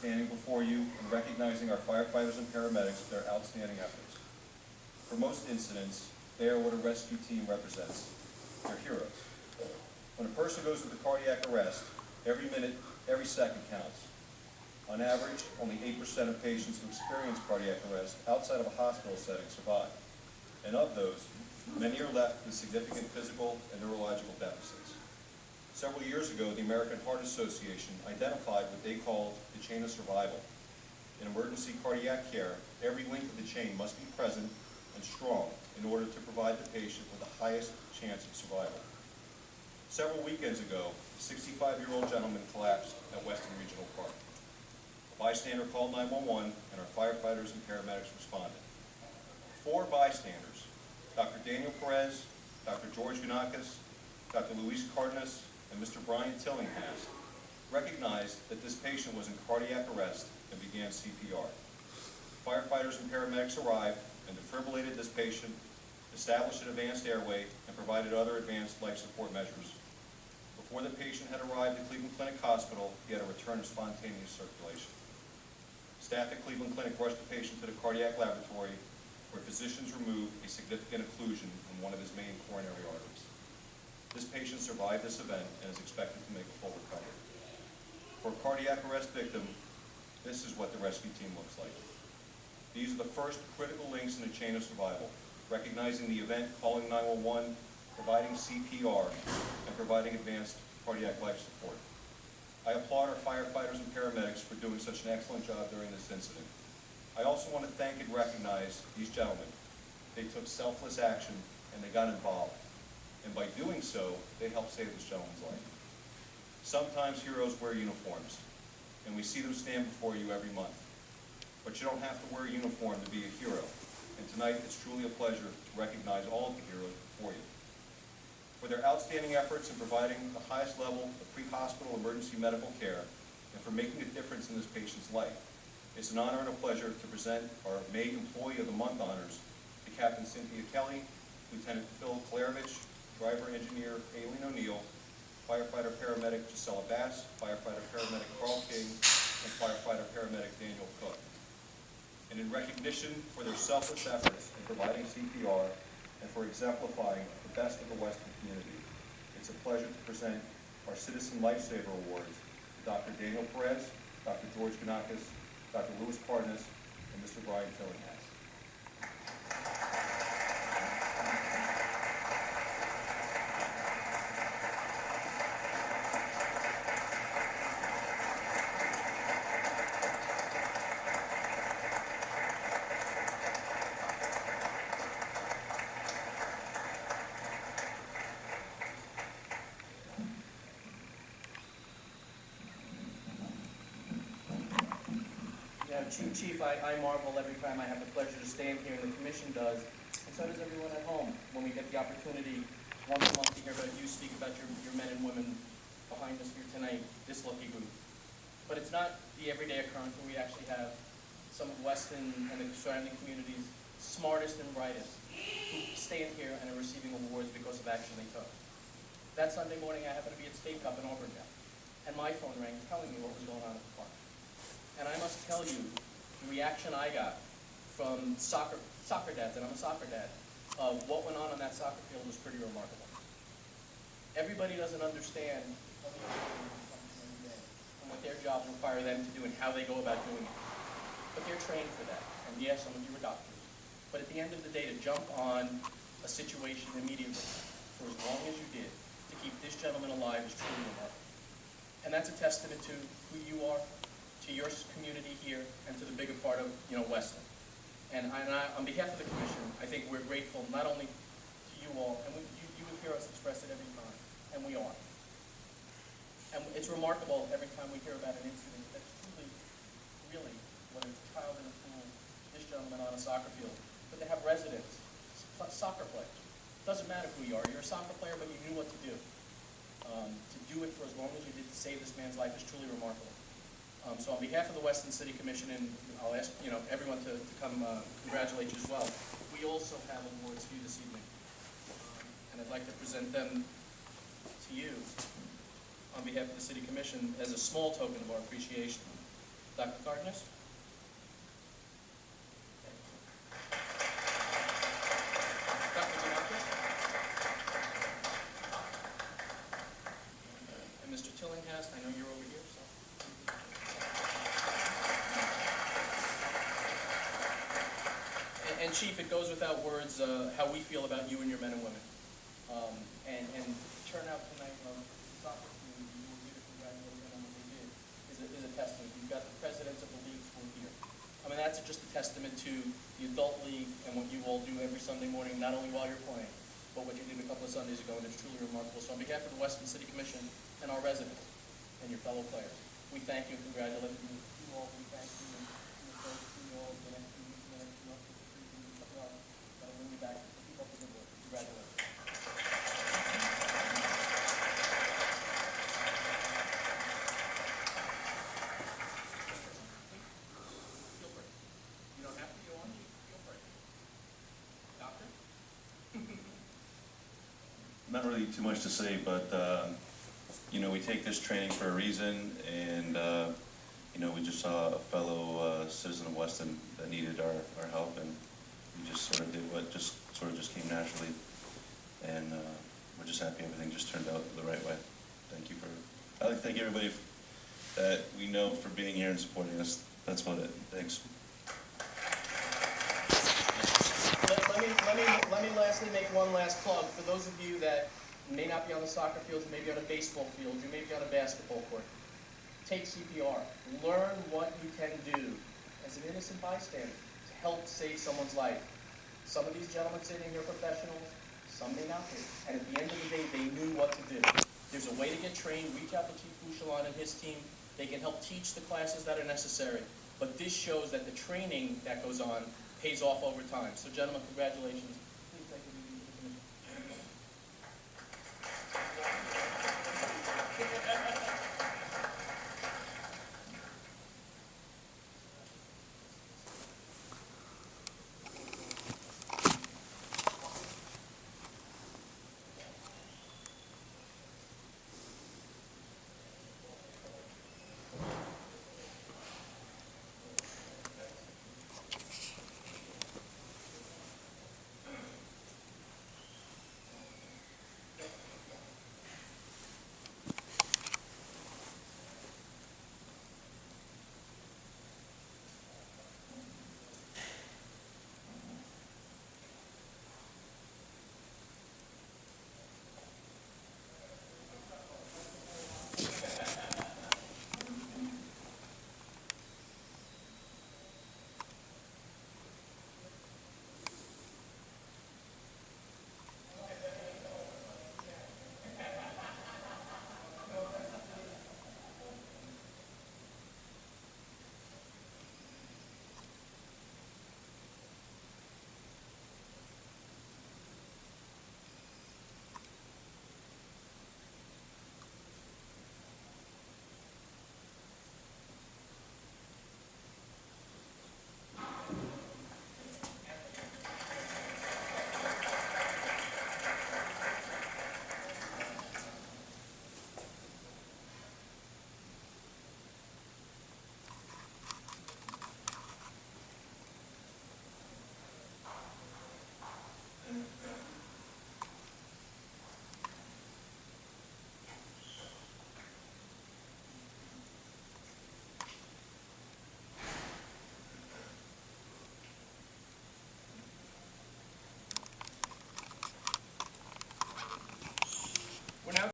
standing before you and recognizing our firefighters and paramedics for their outstanding efforts. For most incidents, they are what a rescue team represents. They're heroes. When a person goes into cardiac arrest, every minute, every second counts. On average, only 8% of patients who experience cardiac arrest outside of a hospital setting survive. And of those, many are left with significant physical and neurological deficits. Several years ago, the American Heart Association identified what they called the chain of survival. In emergency cardiac care, every link of the chain must be present and strong in order to provide the patient with the highest chance of survival. Several weekends ago, a 65-year-old gentleman collapsed at Weston Regional Park. A bystander called 911 and our firefighters and paramedics responded. 4 bystanders, Dr. Daniel Perez, Dr. George Ganakis, Dr. Luis Cardenas, and Mr. Brian Tillinghast, recognized that this patient was in cardiac arrest and began CPR. Firefighters and paramedics arrived and defibrillated this patient, established an advanced airway, and provided other advanced life support measures. Before the patient had arrived at Cleveland Clinic Hospital, he had a return of spontaneous circulation. Staff at Cleveland Clinic rushed the patient to the cardiac laboratory, where physicians removed a significant occlusion in one of his main coronary arteries. This patient survived this event and is expected to make a full recovery. For a cardiac arrest victim, this is what the rescue team looks like. These are the first critical links in the chain of survival: recognizing the event, calling 911, providing CPR, and providing advanced cardiac life support. I applaud our firefighters and paramedics for doing such an excellent job during this incident. I also want to thank and recognize these gentlemen. They took selfless action and they got involved. And by doing so, they helped save this gentleman's life. Sometimes heroes wear uniforms, and we see them stand before you every month. But you don't have to wear a uniform to be a hero. And tonight, it's truly a pleasure to recognize all of the heroes before you. For their outstanding efforts in providing the highest level of pre-hospital emergency medical care and for making a difference in this patient's life, it's an honor and a pleasure to present our May Employee of the Month honors to Captain Cynthia Kelly, Lieutenant Phil Klarovich, Driver Engineer Aileen O'Neill, Firefighter Paramedic Gisela Bass, Firefighter Paramedic Carl King, and Firefighter Paramedic Daniel Cook. And in recognition for their selfless efforts in providing CPR and for exemplifying the best of the Western community, it's a pleasure to present our Citizen Lifesaver Awards to Dr. Daniel Perez, Dr. George Ganakis, Dr. Luis Cardenas, and Mr. Brian Tillinghast. Chief, I marvel every time I have the pleasure to stand here, and the commission does, and so does everyone at home, when we get the opportunity once a month to hear about you speak about your men and women behind us here tonight, this lucky group. But it's not the everyday occurrence where we actually have some of Weston and the surrounding community's smartest and brightest who stand here and are receiving awards because of action they took. That Sunday morning, I happened to be at State Cup in Auburndale, and my phone rang telling me what was going on at the park. And I must tell you, the reaction I got from soccer dads, and I'm a soccer dad, of what went on that soccer field was pretty remarkable. Everybody doesn't understand and what their jobs require them to do and how they go about doing it. But they're trained for that. And yes, some of you are doctors. But at the end of the day, to jump on a situation immediately for as long as you did to keep this gentleman alive is truly remarkable. And that's a testament to who you are, to your community here, and to the bigger part of Weston. And I, on behalf of the commission, I think we're grateful not only to you all, and you would hear us express it every time, and we are. And it's remarkable every time we hear about an incident that's truly, really, whether it's a child in a pool, this gentleman on a soccer field, but they have residents, soccer players. Doesn't matter who you are. You're a soccer player, but you knew what to do. To do it for as long as you did to save this man's life is truly remarkable. So on behalf of the Weston City Commission, and I'll ask everyone to come congratulate you as well, we also have awards for you this evening. And I'd like to present them to you on behalf of the City Commission as a small token of our appreciation. Dr. Cardenas? Dr. Demarcus? And Mr. Tillinghast, I know you're over here, so. And Chief, it goes without words how we feel about you and your men and women. And turnout tonight of the soccer team, you were here to congratulate them on what they did, is a testament. You've got the presidents of the leagues who are here. I mean, that's just a testament to the adult league and what you all do every Sunday morning, not only while you're playing, but what you did a couple of Sundays ago, and it's truly remarkable. So on behalf of the Weston City Commission and our residents and your fellow players, we thank you and congratulate you all. We thank you and look forward to seeing you all in the next few weeks, in the next few months, that'll bring you back. Keep up the good work. Congratulations. Feel free. You don't have to go on. Feel free. Doctor? Not really too much to say, but you know, we take this training for a reason, and you know, we just saw a fellow citizen of Weston that needed our help, and we just sort of did what just came naturally, and we're just happy everything just turned out the right way. Thank you for. I'd like to thank everybody that we know for being here and supporting us. That's about it. Thanks. Let me lastly make one last plug. For those of you that may not be on the soccer field, you may be on a baseball field, you may be on a basketball court, take CPR. Learn what you can do as an innocent bystander to help save someone's life. Some of these gentlemen sitting here are professionals, some may not be. And at the end of the day, they knew what to do. There's a way to get trained. Reach out to Chief Bouchelon and his team. They can help teach the classes that are necessary. But this shows that the training that goes on pays off over time. So gentlemen, congratulations.